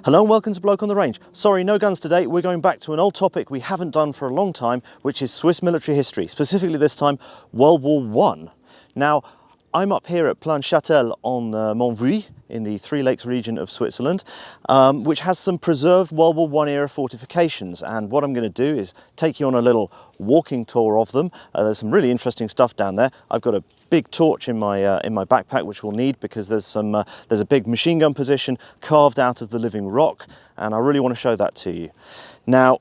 Hello and welcome to Bloke on the Range. Sorry, no guns today. We're going back to an old topic we haven't done for a long time, which is Swiss military history, specifically this time World War I. Now, I'm up here at Planchâtel on Mont Vully in the Three Lakes region of Switzerland, which has some preserved World War I era fortifications. And what I'm going to do is take you on a little walking tour of them. There's some really interesting stuff down there. I've got a big torch in my backpack, which we'll need because there's a big machine gun position carved out of the living rock, and I really want to show that to you. Now,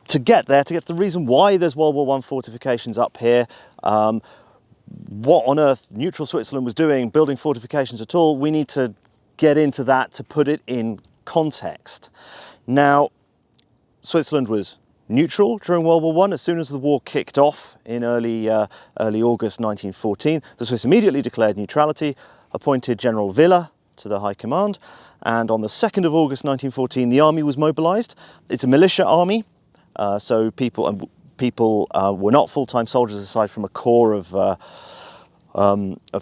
to get to the reason why there's World War I fortifications up here, what on earth neutral Switzerland was doing building fortifications at all, we need to get into that to put it in context. Now, Switzerland was neutral during World War I. As soon as the war kicked off in early August 1914, the Swiss immediately declared neutrality, appointed General Villa to the high command, and on the 2nd of August 1914 the army was mobilized. It's a militia army, so people were not full-time soldiers aside from a corps of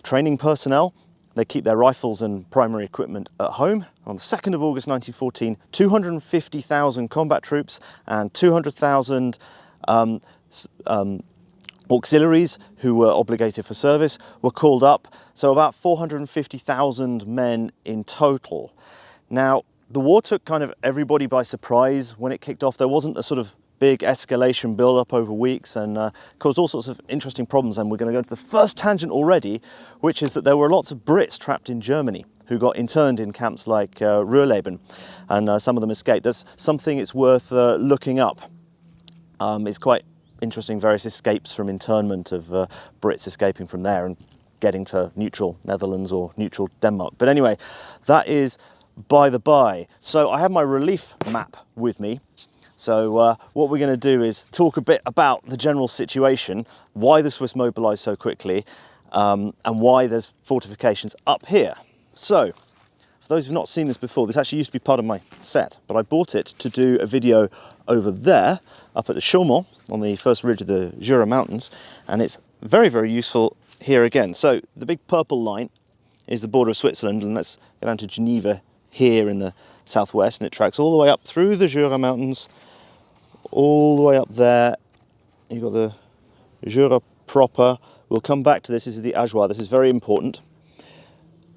training personnel. They keep their rifles and primary equipment at home. On the 2nd of August 1914, 250,000 combat troops and 200,000 auxiliaries who were obligated for service were called up, so about 450,000 men in total. Now, the war took kind of everybody by surprise when it kicked off. There wasn't a sort of big escalation build-up over weeks, and caused all sorts of interesting problems. And we're going to go to the first tangent already, which is that there were lots of Brits trapped in Germany who got interned in camps like Ruhrleben, and some of them escaped. That's something it's worth looking up. It's quite interesting, various escapes from internment of Brits escaping from there and getting to neutral Netherlands or neutral Denmark. But anyway, that is by the by. So I have my relief map with me. So what we're going to do is talk a bit about the general situation, why the Swiss mobilised so quickly, and why there's fortifications up here. So, for those who've not seen this before, this actually used to be part of my set, but I bought it to do a video over there, up at the Chaumont, on the first ridge of the Jura Mountains, and it's very, very useful here again. So, the big purple line is the border of Switzerland, and let's go down to Geneva here in the southwest, and it tracks all the way up through the Jura Mountains, all the way up there. You've got the Jura proper. We'll come back to this. This is the Ajoie. This is very important.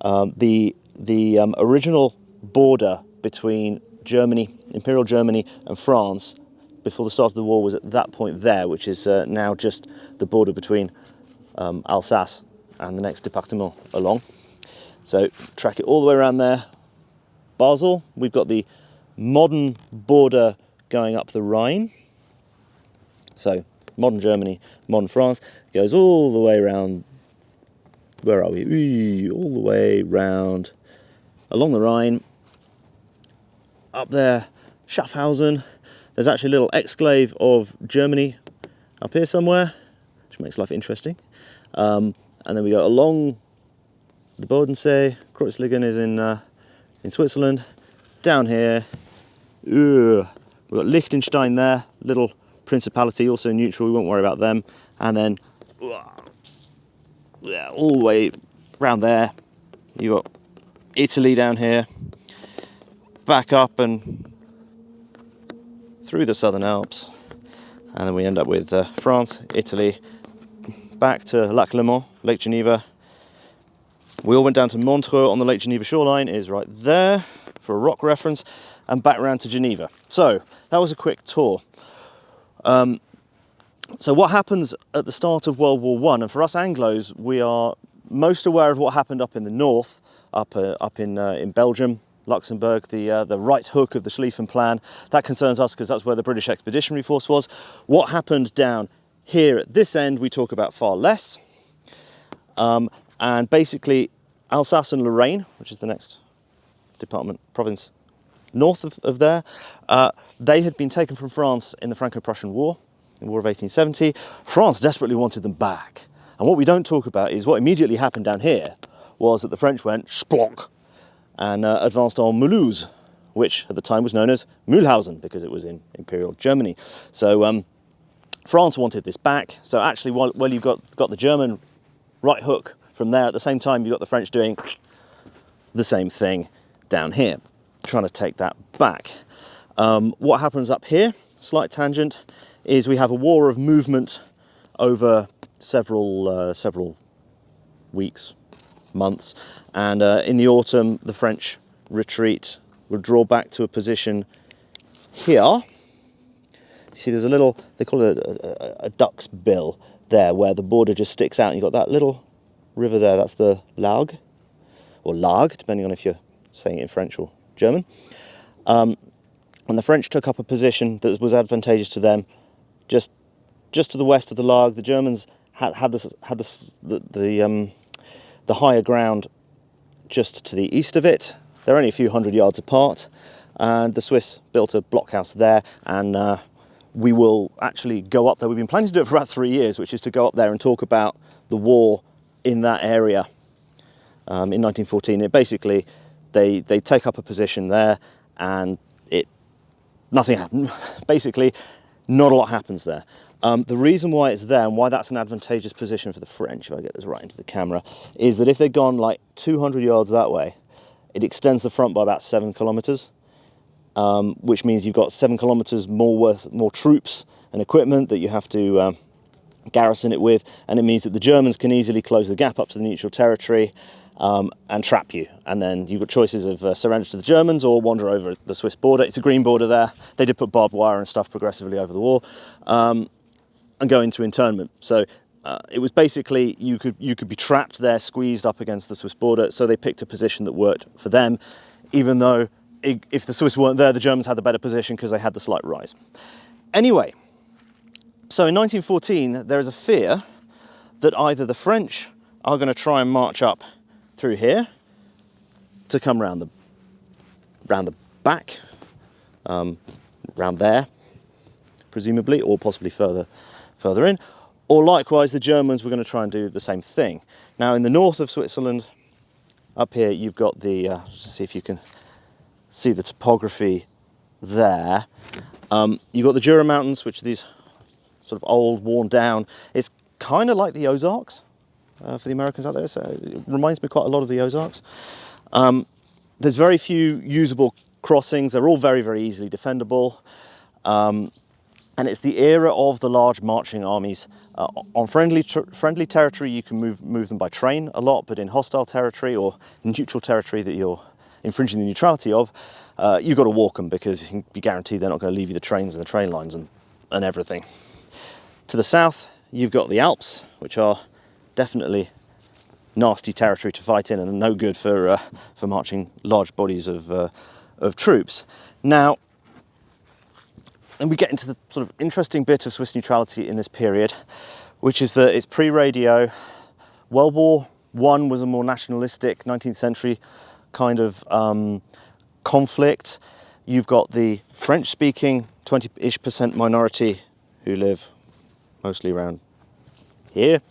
The original border between Germany, Imperial Germany, and France before the start of the war was at that point there, which is now just the border between Alsace and the next département along. So track it all the way around there. Basel, we've got the modern border going up the Rhine. So modern Germany, modern France, goes all the way around. Where are we? All the way round along the Rhine. Up there, Schaffhausen. There's actually a little exclave of Germany up here somewhere, which makes life interesting. And then we go along the Bodensee. Kreuzlingen is in Switzerland. Down here, we've got Liechtenstein there, little principality, also neutral, we won't worry about them. And then all the way around there, you've got Italy down here, back up and through the Southern Alps. And then we end up with France, Italy, back to Lac Léman, Lake Geneva. We all went down to Montreux on the Lake Geneva shoreline, is right there for a rock reference, and back around to Geneva. So that was a quick tour. So what happens at the start of World War I, and for us Anglos, we are most aware of what happened up in the north, up in Belgium, Luxembourg, the right hook of the Schlieffen Plan. That concerns us because that's where the British Expeditionary Force was. What happened down here at this end, we talk about far less. And basically Alsace and Lorraine, which is the next province north of there, they had been taken from France in the Franco-Prussian War, in the War of 1870. France desperately wanted them back. And what we don't talk about is what immediately happened down here was that the French went splonk and advanced on Mulhouse, which at the time was known as Mühlhausen because it was in Imperial Germany. So France wanted this back. So actually, while you've got the German right hook from there, at the same time you've got the French doing the same thing down here. trying to take that back. What happens up here, slight tangent, is we have a war of movement over several weeks, months, and in the autumn the French retreat, will draw back to a position here. You see there's a little, they call it a duck's bill there, where the border just sticks out, and you've got that little river there, that's the Largue, or Largue, depending on if you're saying it in French or German. And the French took up a position that was advantageous to them just to the west of the Largue. The Germans had the higher ground just to the east of it. They're only a few hundred yards apart, and the Swiss built a blockhouse there, and we will actually go up there. We've been planning to do it for about 3 years, which is to go up there and talk about the war in that area in 1914. It basically, they take up a position there, and nothing happened. Basically, not a lot happens there. The reason why it's there and why that's an advantageous position for the French, if I get this right into the camera, is that if they'd gone like 200 yards that way, it extends the front by about 7 kilometers, which means you've got 7 kilometers more troops and equipment that you have to garrison it with, and it means that the Germans can easily close the gap up to the neutral territory and trap you, and then you've got choices of surrender to the Germans or wander over the Swiss border. It's a green border there. They did put barbed wire and stuff progressively over the wall, and go into internment. So it was basically, you could be trapped there, squeezed up against the Swiss border, so they picked a position that worked for them, even though if the Swiss weren't there, the Germans had the better position because they had the slight rise. Anyway, so in 1914, there is a fear that either the French are going to try and march up through here to come round the back, round there, presumably, or possibly further in, or likewise the Germans were going to try and do the same thing. Now in the north of Switzerland, up here, you've got the, just see if you can see the topography there. You've got the Jura Mountains, which are these sort of old, worn down. It's kind of like the Ozarks for the Americans out there, so it reminds me quite a lot of the Ozarks. There's very few usable crossings. They're all very, very easily defendable. And it's the era of the large marching armies. On friendly territory, you can move them by train a lot, but in hostile territory or neutral territory that you're infringing the neutrality of, you've got to walk them, because you can be guaranteed they're not going to leave you the trains and the train lines and everything. To the south, you've got the Alps, which are definitely nasty territory to fight in and no good for marching large bodies of troops. Now, and we get into the sort of interesting bit of Swiss neutrality in this period, which is that it's pre-radio. World War I was a more nationalistic 19th century kind of conflict. You've got the French-speaking 20-ish% minority who live mostly around here,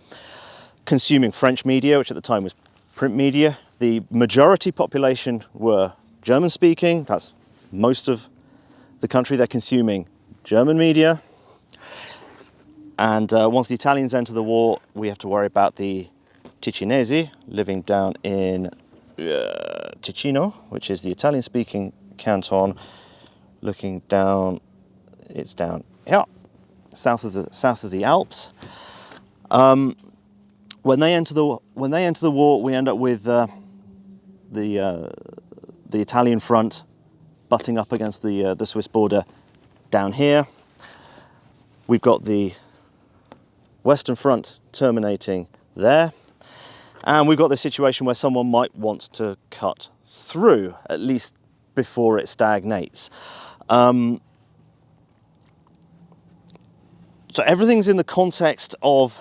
consuming French media, which at the time was print media. The majority population were German-speaking. That's most of the country. They're consuming German media. And once the Italians enter the war, we have to worry about the Ticinesi living down in Ticino, which is the Italian-speaking canton, looking down. It's down here, south of the Alps. When they enter the war, we end up with the Italian front butting up against the Swiss border down here. We've got the Western Front terminating there, and we've got this situation where someone might want to cut through, at least before it stagnates. So everything's in the context of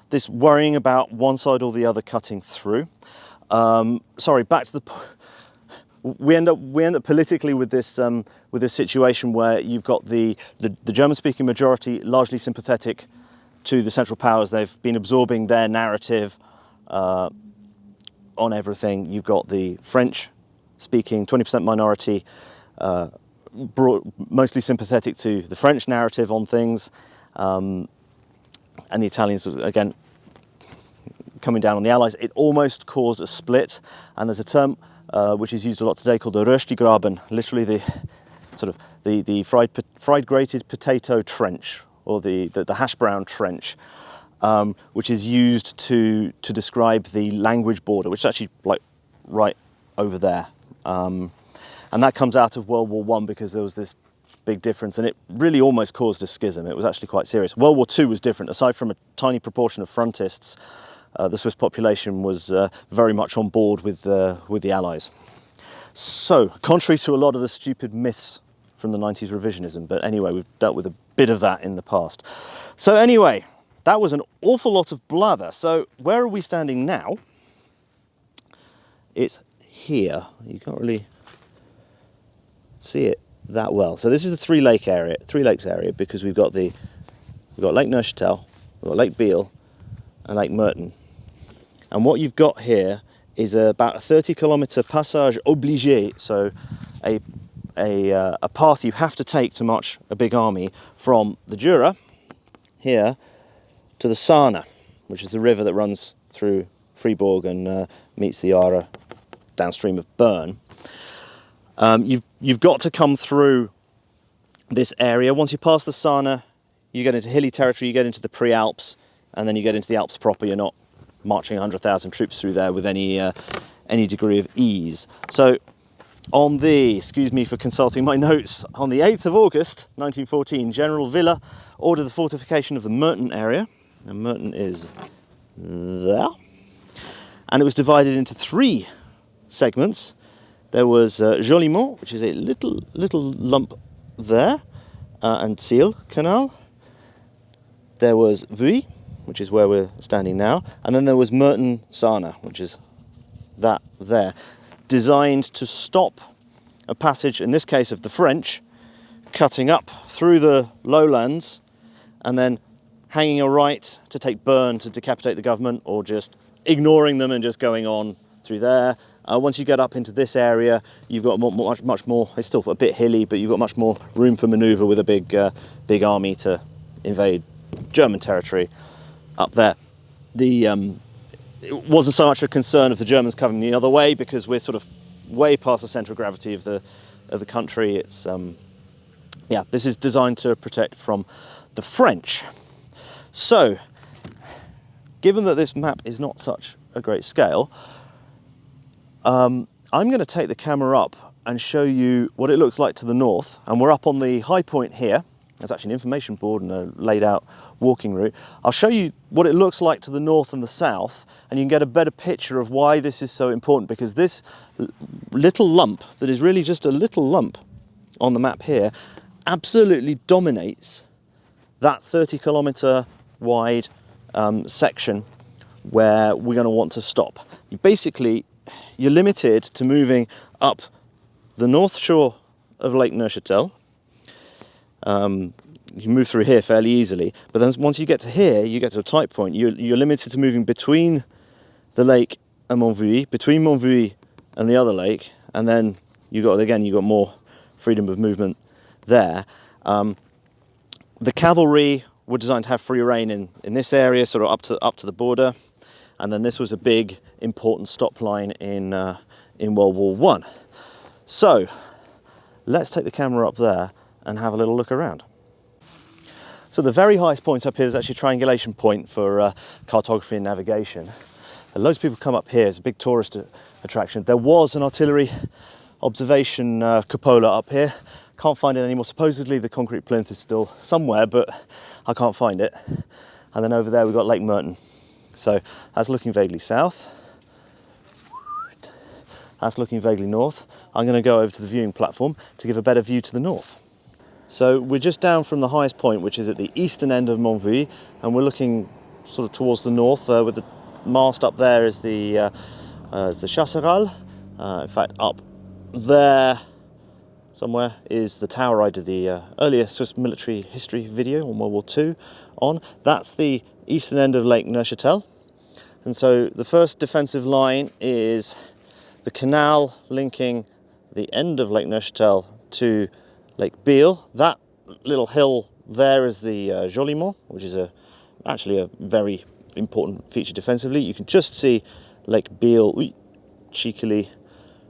this worrying about one side or the other cutting through. Sorry, back to the. We end up politically with this situation where you've got the German-speaking majority largely sympathetic to the Central Powers. They've been absorbing their narrative on everything. You've got the French-speaking 20% minority mostly sympathetic to the French narrative on things, and the Italians, again, coming down on the Allies. It almost caused a split, and there's a term which is used a lot today, called the Röstigraben, literally the sort of the fried grated potato trench, or the hash brown trench, which is used to describe the language border, which is actually like right over there. And that comes out of World War I, because there was this big difference, and it really almost caused a schism. It was actually quite serious. World War II was different. Aside from a tiny proportion of frontists, the Swiss population was very much on board with the Allies. So, contrary to a lot of the stupid myths from the 90s revisionism, but anyway, we've dealt with a bit of that in the past. So anyway, that was an awful lot of blather. So where are we standing now? It's here. You can't really see it that well. So this is the Three Lakes area, because we've got Lake Neuchâtel, we've got Lake Biel, and Lake Merton. And what you've got here is about a 30-kilometre passage obligé, so a path you have to take to march a big army from the Jura here to the Saane, which is the river that runs through Fribourg and meets the Aare downstream of Bern. You've got to come through this area. Once you pass the Saane, you get into hilly territory, you get into the Prealps, and then you get into the Alps proper. You're not marching 100,000 troops through there with any degree of ease. So on the, excuse me for consulting my notes, on the 8th of August 1914, General Villa ordered the fortification of the Merton area, and Merton is there, and it was divided into 3 segments. There was Jolimont, which is a little lump there, and Ciel Canal. There was Vuilly, which is where we're standing now, and then there was Merton Saane, which is that there, designed to stop a passage, in this case of the French, cutting up through the lowlands and then hanging a right to take Bern to decapitate the government, or just ignoring them and just going on through there. Once you get up into this area, you've got much more, it's still a bit hilly, but you've got much more room for manoeuvre with a big army to invade German territory up there. It wasn't so much a concern of the Germans coming the other way, because we're sort of way past the centre of gravity of the country. It's this is designed to protect from the French. So, given that this map is not such a great scale, I'm going to take the camera up and show you what it looks like to the north. And we're up on the high point here. There's actually an information board and a laid out walking route. I'll show you what it looks like to the north and the south, and you can get a better picture of why this is so important, because this little lump, that is really just a little lump on the map here, absolutely dominates that 30-kilometre wide section where we're going to want to stop. You're limited to moving up the north shore of Lake Neuchâtel. You can move through here fairly easily, but then once you get to here, you get to a tight point. You're limited to moving between the lake and Mont Vully, between Mont Vully and the other lake, and then you've got more freedom of movement there. The cavalry were designed to have free rein in this area, sort of up to the border, and then this was a big important stop line in World War I. So let's take the camera up there and have a little look around. So the very highest point up here is actually a triangulation point for cartography and navigation. And loads of people come up here. It's a big tourist attraction. There was an artillery observation cupola up here. Can't find it anymore. Supposedly the concrete plinth is still somewhere, but I can't find it. And then over there we've got Lake Merton. So that's looking vaguely south. That's looking vaguely north. I'm going to go over to the viewing platform to give a better view to the north. So we're just down from the highest point, which is at the eastern end of Mont Vully, and we're looking sort of towards the north. With the mast up there is the Chasseral. In fact, up there somewhere is the tower I did the earlier Swiss military history video on World War II on. That's the eastern end of Lake Neuchâtel. And so the first defensive line is the canal linking the end of Lake Neuchâtel to Lake Biel. That little hill there is the Jolimont, which is actually a very important feature defensively. You can just see Lake Biel cheekily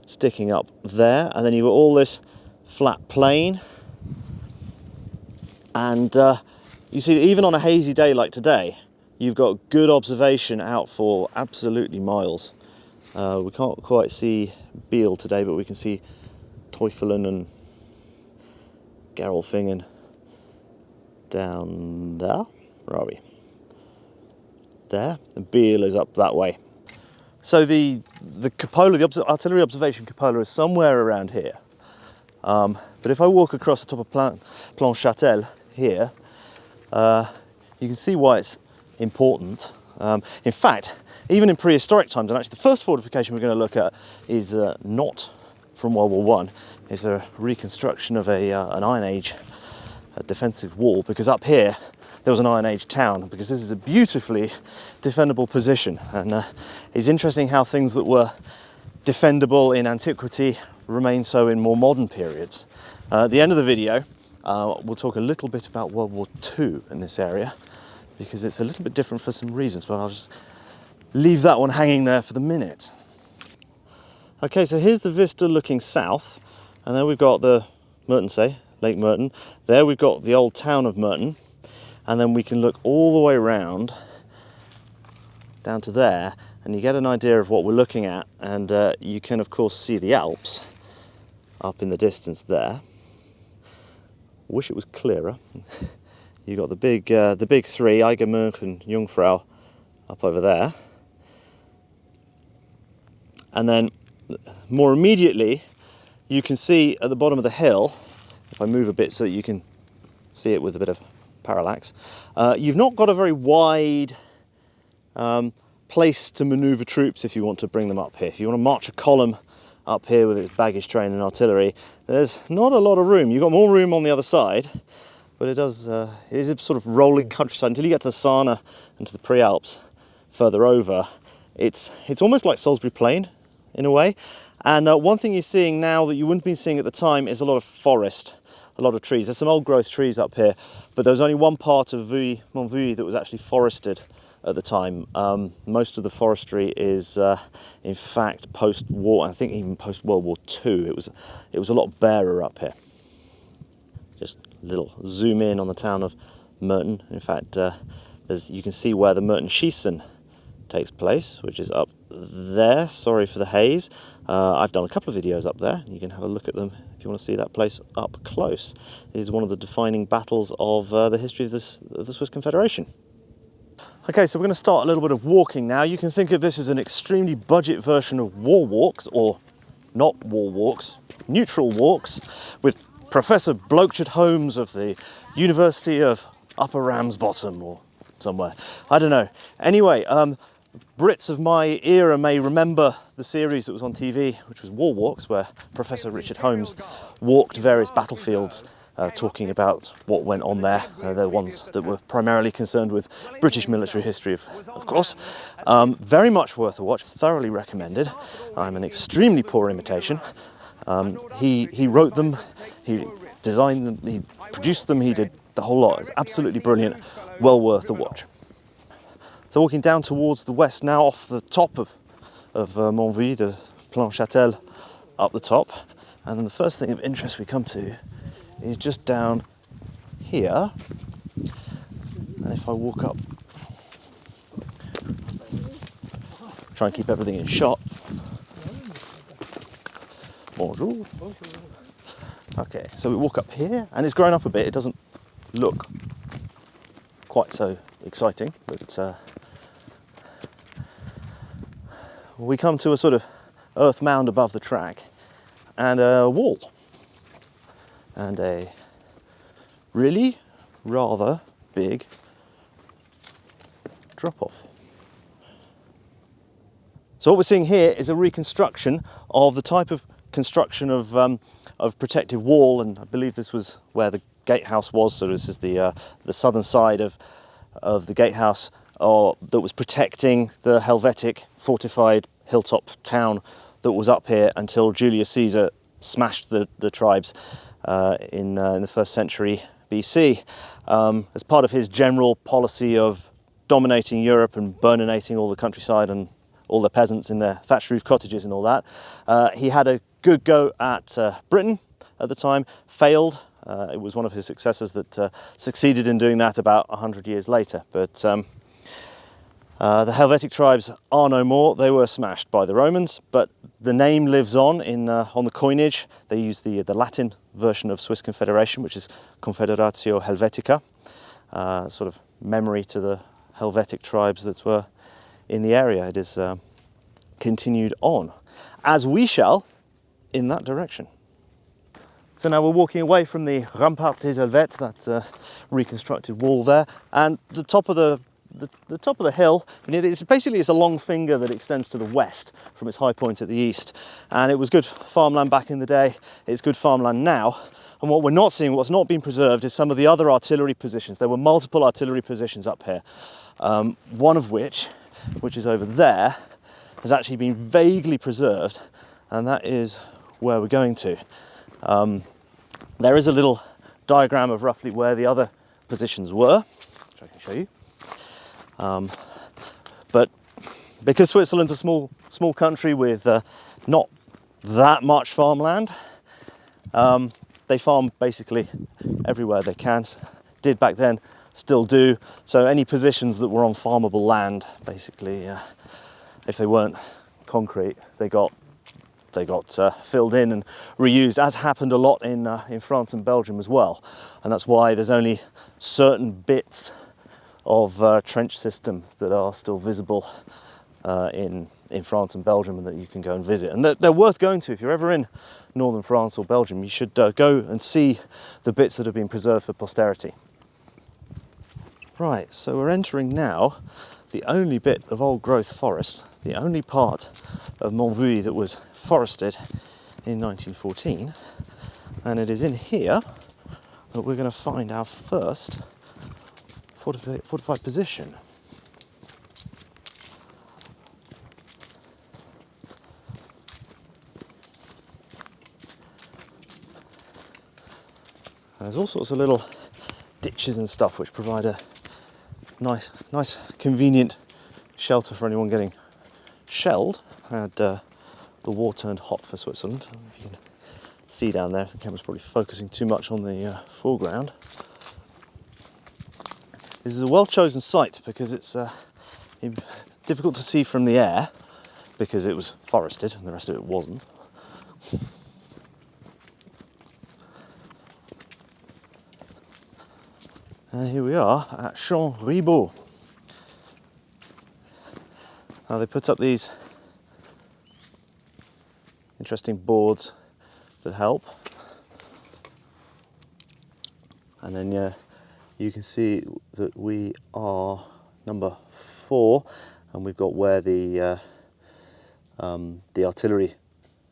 sticking up there, and then you've got all this flat plain. And you see, even on a hazy day like today, you've got good observation out for absolutely miles. We can't quite see Biel today, but we can see Teufelen and Gerolfingen down there. Where are we? There. And Biel is up that way. So the cupola, the artillery observation cupola, is somewhere around here. But if I walk across the top of Plan Châtel here, you can see why it's important. In fact, even in prehistoric times, and actually the first fortification we're going to look at is not from World War One. It's a reconstruction of an Iron Age defensive wall, because up here there was an Iron Age town, because this is a beautifully defendable position. And it's interesting how things that were defendable in antiquity remain so in more modern periods. At the end of the video, we'll talk a little bit about World War II in this area, because it's a little bit different for some reasons, but I'll just leave that one hanging there for the minute. Okay, so here's the vista looking south, and then we've got the Mertensee, Lake Merton. There we've got the old town of Merton, and then we can look all the way around down to there, and you get an idea of what we're looking at. And you can of course see the Alps up in the distance there. Wish it was clearer. You got the big three, Eigermünch and Jungfrau, up over there, and then more immediately you can see at the bottom of the hill, if I move a bit so that you can see it with a bit of parallax, you've not got a very wide place to manoeuvre troops if you want to bring them up here. If you want to march a column up here with its baggage train and artillery, there's not a lot of room. You've got more room on the other side, but it is a sort of rolling countryside until you get to the Saane and to the Prealps further over. It's almost like Salisbury Plain in a way. And one thing you're seeing now that you wouldn't be seeing at the time is a lot of forest, a lot of trees. There's some old growth trees up here, but there was only one part of Mont Vully that was actually forested at the time. Most of the forestry is in fact post-war, I think even post-World War II. It was a lot barer up here. Just a little zoom in on the town of Merton. In fact, you can see where the Merton Schiessen takes place, which is up there. Sorry for the haze. I've done a couple of videos up there. You can have a look at them if you want to see that place up close. It is one of the defining battles of the history of the Swiss Confederation. Okay, so we're going to start a little bit of walking now. You can think of this as an extremely budget version of wall walks, or not wall walks, neutral walks, with Professor Bloke Holmes of the University of Upper Ramsbottom or somewhere. I don't know. Anyway, Brits of my era may remember the series that was on TV, which was Wall Walks, where Professor Richard Holmes walked various battlefields talking about what went on there. They're ones that were primarily concerned with British military history, of course. Very much worth a watch, thoroughly recommended. I'm an extremely poor imitation. He wrote them, he designed them, he produced them, he did the whole lot. It's absolutely brilliant, well worth a watch. So walking down towards the west now, off the top of Mont Vully, the Plan Châtel up the top, and then the first thing of interest we come to is just down here. And if I walk up, try and keep everything in shot. Bonjour. Okay, so we walk up here, and it's grown up a bit. It doesn't look quite so exciting, but we come to a sort of earth mound above the track and a wall and a really rather big drop-off. So what we're seeing here is a reconstruction of the type of construction of protective wall, and I believe this was where the gatehouse was. So this is the southern side of the gatehouse that was protecting the Helvetic fortified hilltop town that was up here until Julius Caesar smashed the tribes in the 1st century BC as part of his general policy of dominating Europe and burninating all the countryside and all the peasants in their thatched roof cottages and all that. He had a good go at Britain at the time, failed. It was one of his successors that succeeded in doing that about 100 years later. But the Helvetic tribes are no more. They were smashed by the Romans, but the name lives on the coinage. They use the Latin version of Swiss Confederation, which is Confederatio Helvetica, sort of memory to the Helvetic tribes that were in the area. It is continued on, as we shall, in that direction. So now we're walking away from the Rampart des Helvètes, that reconstructed wall there, and the top of the top of the hill. It's a long finger that extends to the west from its high point at the east, and it was good farmland back in the day. It's good farmland now, and what we're not seeing, what's not been preserved, is some of the other artillery positions. There were multiple artillery positions up here, one of which is over there, has actually been vaguely preserved, and that is where we're going to. There is a little diagram of roughly where the other positions were, which I can show you. But because Switzerland's a small country with not that much farmland, they farm basically everywhere they can. Did back then, still do. So any positions that were on farmable land, basically, if they weren't concrete, they got filled in and reused, as happened a lot in France and Belgium as well. And that's why there's only certain bits of trench system that are still visible in France and Belgium, and that you can go and visit. And they're worth going to. If you're ever in northern France or Belgium, you should go and see the bits that have been preserved for posterity. Right, so we're entering now the only bit of old growth forest, the only part of Mont Vully that was forested in 1914, and it is in here that we're going to find our first fortified position. There's all sorts of little ditches and stuff which provide a nice convenient shelter for anyone getting shelled. I had the war turned hot for Switzerland. I don't know if you can see down there, the camera's probably focusing too much on the foreground. This is a well-chosen site because it's difficult to see from the air because it was forested and the rest of it wasn't. And here we are at Champ Ribot. Now they put up these interesting boards that help, and then you can see that we are number 4, and we've got where the artillery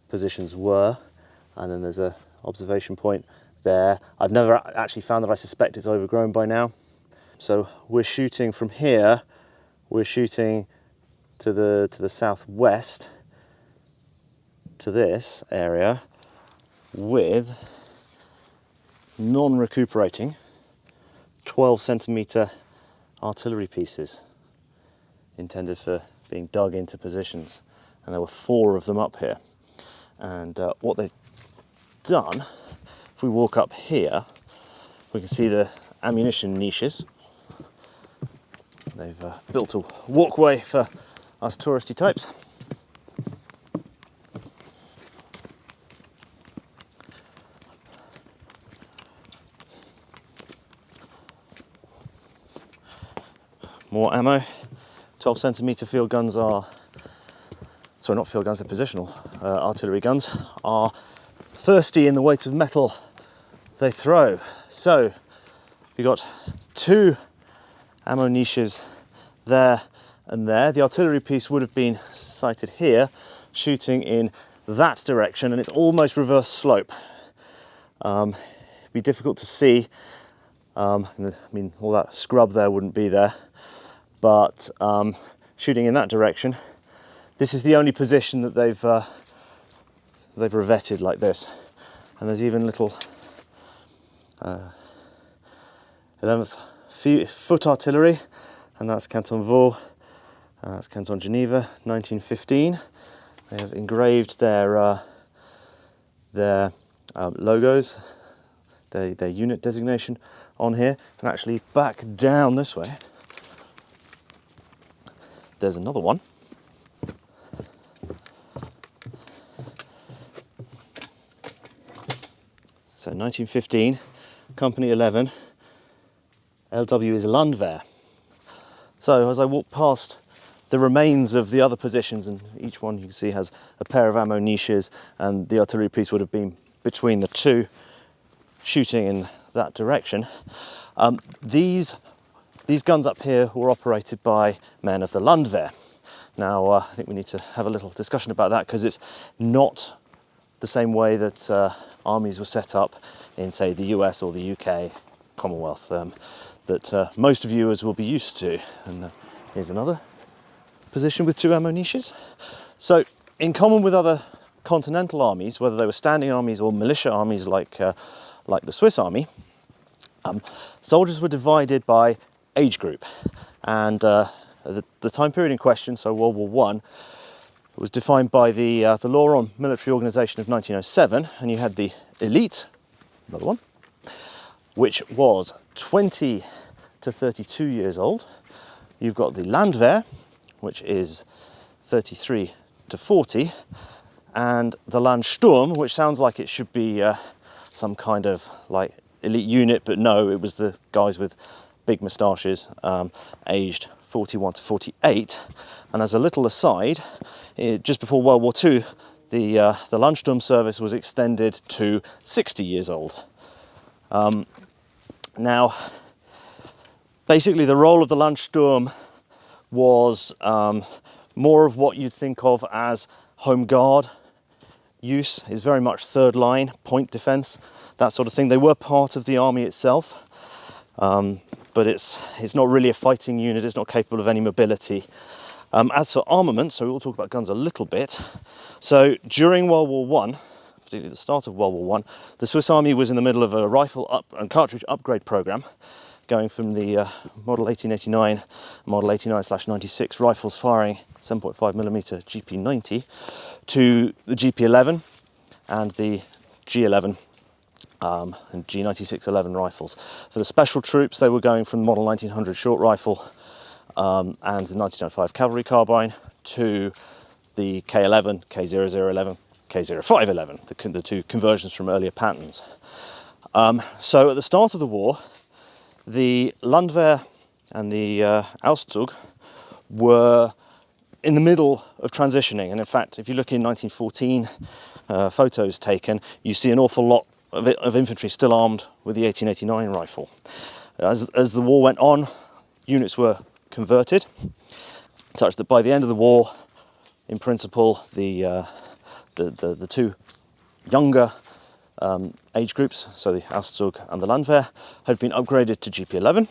positions were, and then there's a observation point there. I've never actually found that. I suspect it's overgrown by now. So we're shooting from here, we're shooting to the southwest, to this area, with non-recuperating 12 centimetre artillery pieces intended for being dug into positions, and there were 4 of them up here. And what they've done, if we walk up here, we can see the ammunition niches. They've built a walkway for us touristy types. More ammo. 12 centimetre field guns are, sorry, not field guns, they're positional artillery guns, are thirsty in the weight of metal they throw. So we got 2 ammo niches there and there. The artillery piece would have been sighted here, shooting in that direction, and it's almost reverse slope. It'd be difficult to see. I mean, all that scrub there wouldn't be there, but shooting in that direction, this is the only position that they've revetted like this. And there's even little 11th foot artillery, and that's Canton Vaud, That's Canton Geneva, 1915. They have engraved their logos, their unit designation on here. And actually back down this way, there's another one. So 1915, Company 11, LW is Landwehr. So as I walk past the remains of the other positions, and each one you can see has a pair of ammo niches, and the artillery piece would have been between the two, shooting in that direction. These guns up here were operated by men of the Landwehr. Now I think we need to have a little discussion about that, because it's not the same way that armies were set up in, say, the US or the UK, Commonwealth, that most viewers will be used to. And here's another position with two ammo niches. So in common with other continental armies, whether they were standing armies or militia armies like the Swiss army, soldiers were divided by age group. And the time period in question, so World War I, was defined by the Law on Military Organisation of 1907, and you had the elite, another one, which was 20 to 32 years old. You've got the Landwehr, which is 33 to 40, and the Landsturm, which sounds like it should be some kind of like elite unit, but no, it was the guys with big moustaches, aged 41 to 48. And as a little aside, just before World War II, the Landsturm service was extended to 60 years old. Now, basically the role of the Landsturm was more of what you'd think of as home guard use. Is very much third line, point defence, that sort of thing. They were part of the army itself, but it's not really a fighting unit. It's not capable of any mobility. As for armament, so we'll talk about guns a little bit. So during World War I, particularly the start of World War I, the Swiss Army was in the middle of a rifle and cartridge upgrade program, going from the Model 1889, Model 89/96 rifles firing 7.5mm GP90 to the GP11 and the G11 and G9611 rifles. For the special troops, they were going from the Model 1900 short rifle and the 1905 cavalry carbine to the K11, K0011, K0511, the two conversions from earlier patterns. So at the start of the war, the Landwehr and the Auszug were in the middle of transitioning, and in fact, if you look in 1914 photos taken, you see an awful lot of infantry still armed with the 1889 rifle. As the war went on, units were converted, such that by the end of the war, in principle, the two younger age groups, so the Auszug and the Landwehr, had been upgraded to GP11.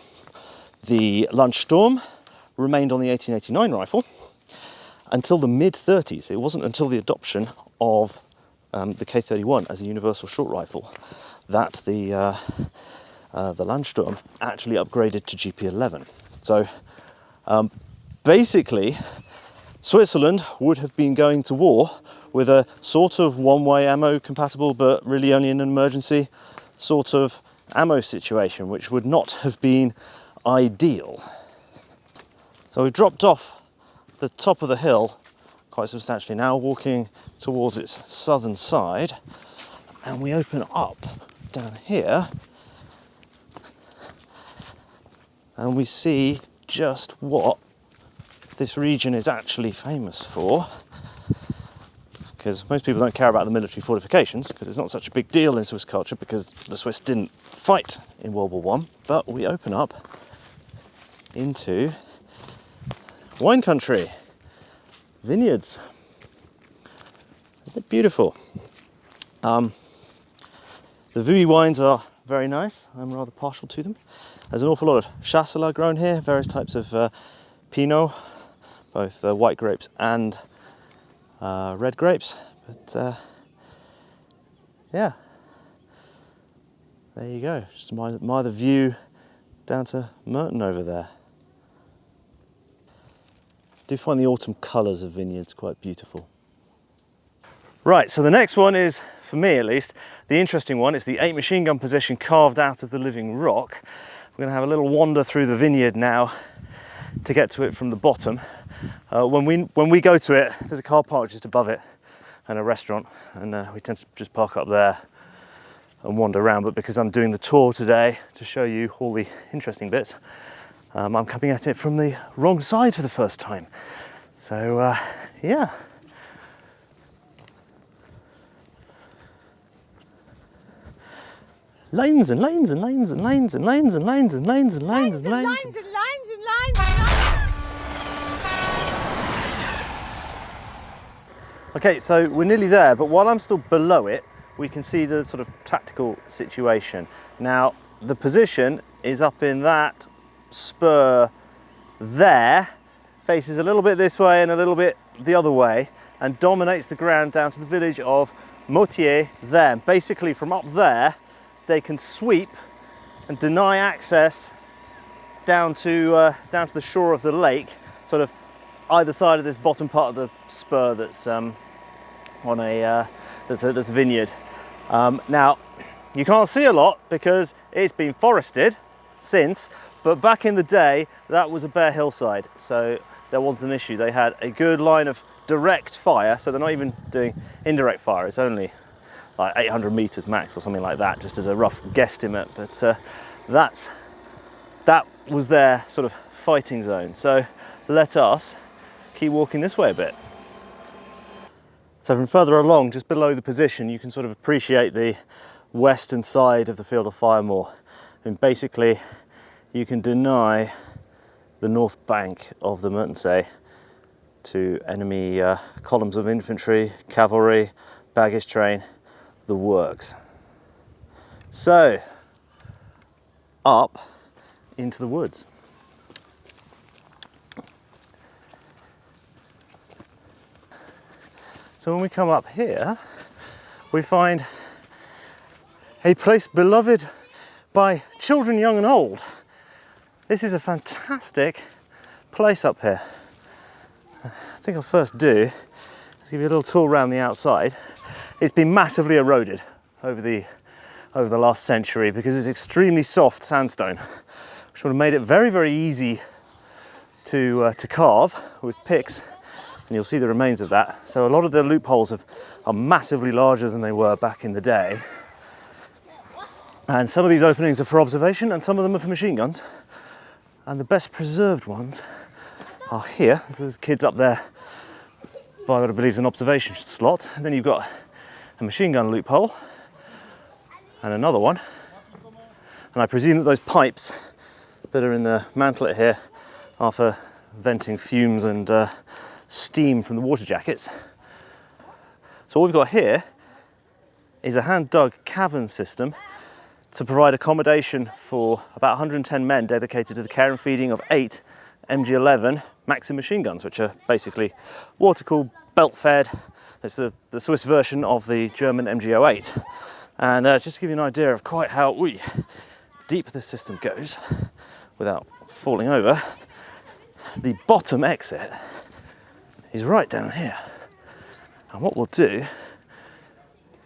The Landsturm remained on the 1889 rifle until the mid-30s. It wasn't until the adoption of the K31 as a universal short rifle that the Landsturm actually upgraded to GP11. So basically, Switzerland would have been going to war with a sort of one-way ammo compatible, but really only in an emergency sort of ammo situation, which would not have been ideal. So we've dropped off the top of the hill quite substantially now, walking towards its southern side, and we open up down here and we see just what this region is actually famous for, because most people don't care about the military fortifications because it's not such a big deal in Swiss culture, because the Swiss didn't fight in World War I. But we open up into wine country, vineyards. Isn't it beautiful? The Vully wines are very nice. I'm rather partial to them. There's an awful lot of Chasselas grown here, various types of Pinot, both white grapes and red grapes. But yeah, there you go. Just admire the view down to Merton over there. do find the autumn colours of vineyards quite beautiful. Right, so the next one is, for me at least, the interesting one. It's the 8 machine gun position carved out of the living rock. We're going to have a little wander through the vineyard now to get to it from the bottom. When we go to it, there's a car park just above it and a restaurant, and we tend to just park up there and wander around. But because I'm doing the tour today to show you all the interesting bits, I'm coming at it from the wrong side for the first time. So yeah. Lanes and lanes and lanes and lanes and lanes and lanes and lanes and lanes and lanes and lanes and lanes. Okay, so we're nearly there, but while I'm still below it, we can see the sort of tactical situation. Now, the position is up in that spur there, faces a little bit this way and a little bit the other way, and dominates the ground down to the village of Moutier there. Basically, from up there, they can sweep and deny access down to the shore of the lake, sort of either side of this bottom part of the spur that's on that's a vineyard. Now, you can't see a lot because it's been forested since, but back in the day that was a bare hillside, so there wasn't an issue. They had a good line of direct fire, so they're not even doing indirect fire. It's only like 800 meters max or something like that, just as a rough guesstimate. But that was their sort of fighting zone. So let us keep walking this way a bit. So from further along, just below the position, you can sort of appreciate the western side of the field of fire more. And basically, you can deny the north bank of the Meurtensee to enemy columns of infantry, cavalry, baggage train, the works. So, up into the woods. So when we come up here, we find a place beloved by children young and old. This is a fantastic place up here. I think I'll first do is give you a little tour around the outside. It's been massively eroded over the last century because it's extremely soft sandstone, which would have made it very, very easy to carve with picks, and you'll see the remains of that. So a lot of the loopholes are massively larger than they were back in the day. And some of these openings are for observation and some of them are for machine guns. And the best preserved ones are here. So there's kids up there by what I believe is an observation slot. And then you've got a machine gun loophole and another one. And I presume that those pipes that are in the mantlet here are for venting fumes and steam from the water jackets. So what we've got here is a hand-dug cavern system to provide accommodation for about 110 men dedicated to the care and feeding of 8 MG11 Maxim machine guns, which are basically water-cooled, belt-fed. It's the Swiss version of the German MG08. And just to give you an idea of quite how deep this system goes without falling over, the bottom exit is right down here. And what we'll do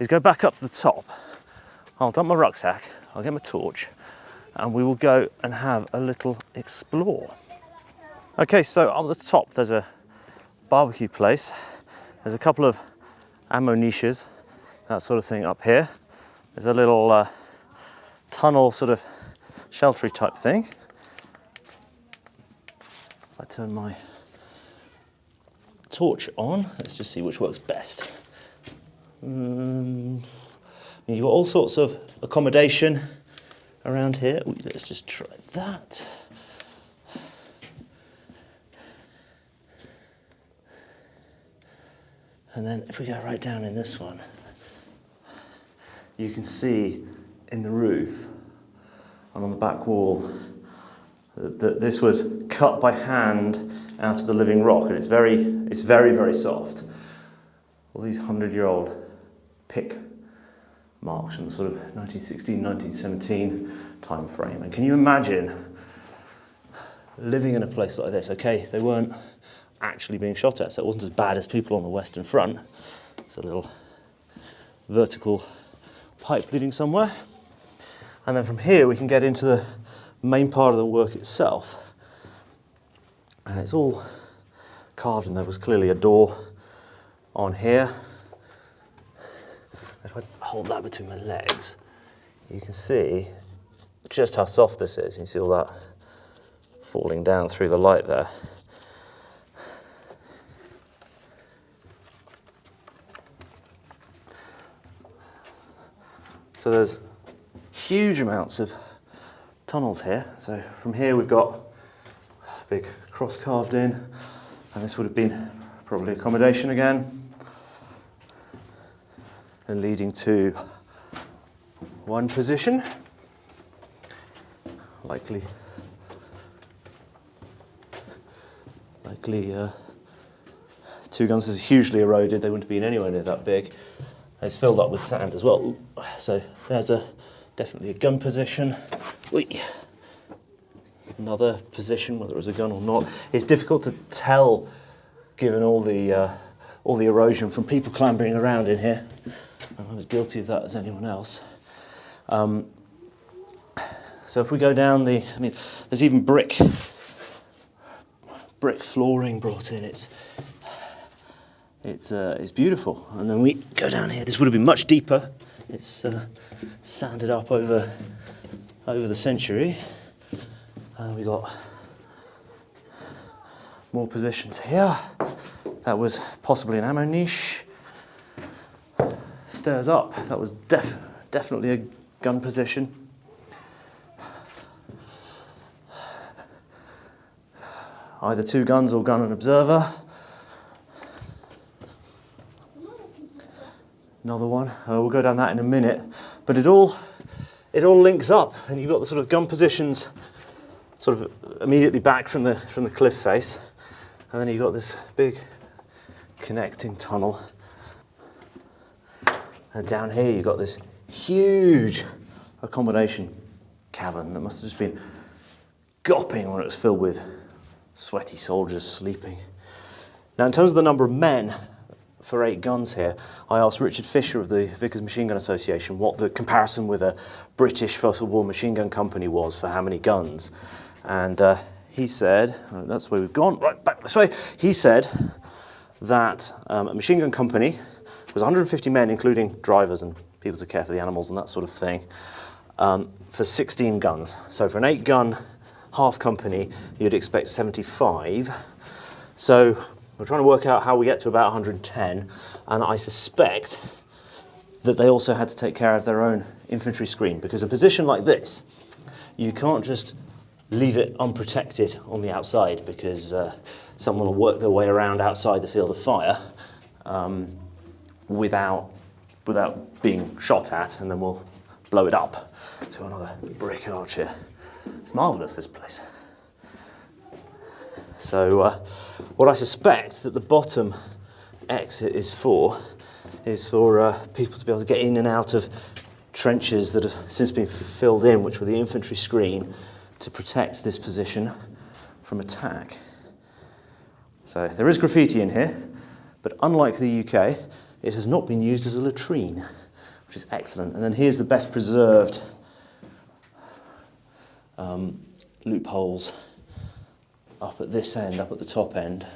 is go back up to the top. I'll dump my rucksack, I'll get my torch, and we will go and have a little explore. Okay, so up at the top there's a barbecue place. There's a couple of ammo niches, that sort of thing up here. There's a little tunnel sort of sheltery type thing. If I turn my torch on, let's just see which works best. You've got all sorts of accommodation around here. Let's just try that. And then if we go right down in this one, you can see in the roof and on the back wall that this was cut by hand out of the living rock, and it's very, very soft. All these 100-year-old pick marks from the sort of 1916, 1917 time frame. And can you imagine living in a place like this? Okay, they weren't actually being shot at, so it wasn't as bad as people on the Western Front. It's a little vertical pipe leading somewhere. And then from here we can get into the main part of the work itself. And it's all carved, and there was clearly a door on here. If I hold that between my legs, you can see just how soft this is. You can see all that falling down through the light there. So there's huge amounts of tunnels here. So from here we've got a big cross carved in, and this would have been probably accommodation again, and leading to one position, likely 2 guns. This is hugely eroded. They wouldn't have been anywhere near that big. It's filled up with sand as well. So there's definitely a gun position. Another position, whether it was a gun or not. It's difficult to tell, given all the erosion from people clambering around in here. I'm as guilty of that as anyone else. So if we go down there's even brick flooring brought in. It's beautiful. And then we go down here. This would have been much deeper. It's sanded up over the century. And we got more positions here. That was possibly an ammo niche. Stairs up. That was definitely a gun position. Either 2 guns or gun and observer. Another one. We'll go down that in a minute. But it all links up, and you've got the sort of gun positions sort of immediately back from the cliff face, and then you've got this big connecting tunnel. And down here you've got this huge accommodation cavern that must have just been gaping when it was filled with sweaty soldiers sleeping. Now, in terms of the number of men for 8 guns here, I asked Richard Fisher of the Vickers Machine Gun Association what the comparison with a British First World War machine gun company was for how many guns. And he said, that's where we've gone, right back this way. He said that a machine gun company was 150 men, including drivers and people to care for the animals and that sort of thing, for 16 guns. So for an 8-gun half company, you'd expect 75. So we're trying to work out how we get to about 110, and I suspect that they also had to take care of their own infantry screen, because a position like this, you can't just leave it unprotected on the outside, because someone will work their way around outside the field of fire without being shot at, and then we'll blow it up to another brick arch here. It's marvellous, this place. So what I suspect that the bottom exit is for people to be able to get in and out of trenches that have since been filled in, which were the infantry screen, to protect this position from attack. So there is graffiti in here, but unlike the UK, it has not been used as a latrine, which is excellent. And then here's the best preserved loopholes up at this end, up at the top end.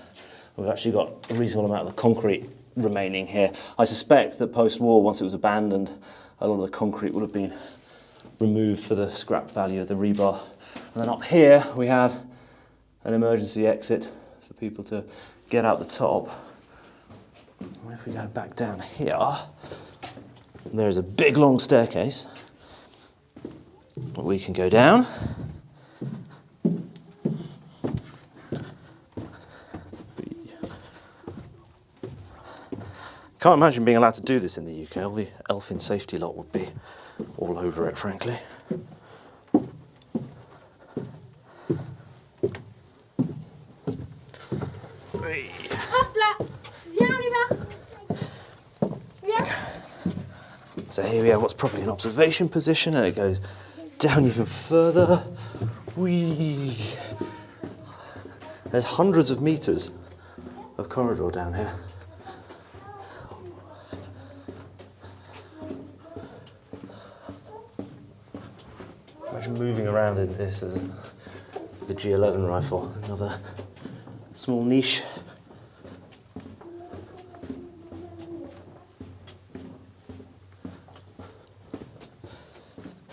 We've actually got a reasonable amount of the concrete remaining here. I suspect that post-war, once it was abandoned, a lot of the concrete would have been removed for the scrap value of the rebar. And then up here we have an emergency exit for people to get out the top. And if we go back down here, there's a big long staircase that we can go down. Can't imagine being allowed to do this in the UK. All the elfin safety lot would be all over it, frankly. So here we have what's probably an observation position, and it goes down even further. Whee! There's hundreds of meters of corridor down here. Imagine moving around in this as the G11 rifle, another small niche.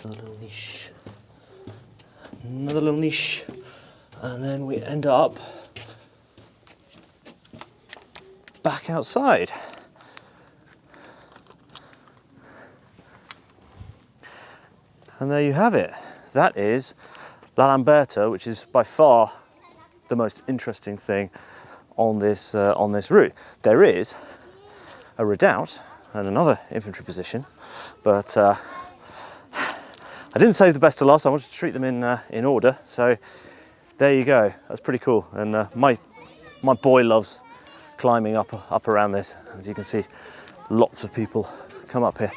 Another little niche. Another little niche. And then we end up back outside. And there you have it. That is La Lamberta, which is by far the most interesting thing on this route. There is a redoubt and another infantry position, but I didn't save the best to last. I wanted to treat them in order. So there you go. That's pretty cool. And my boy loves climbing up around this. As you can see, lots of people come up here.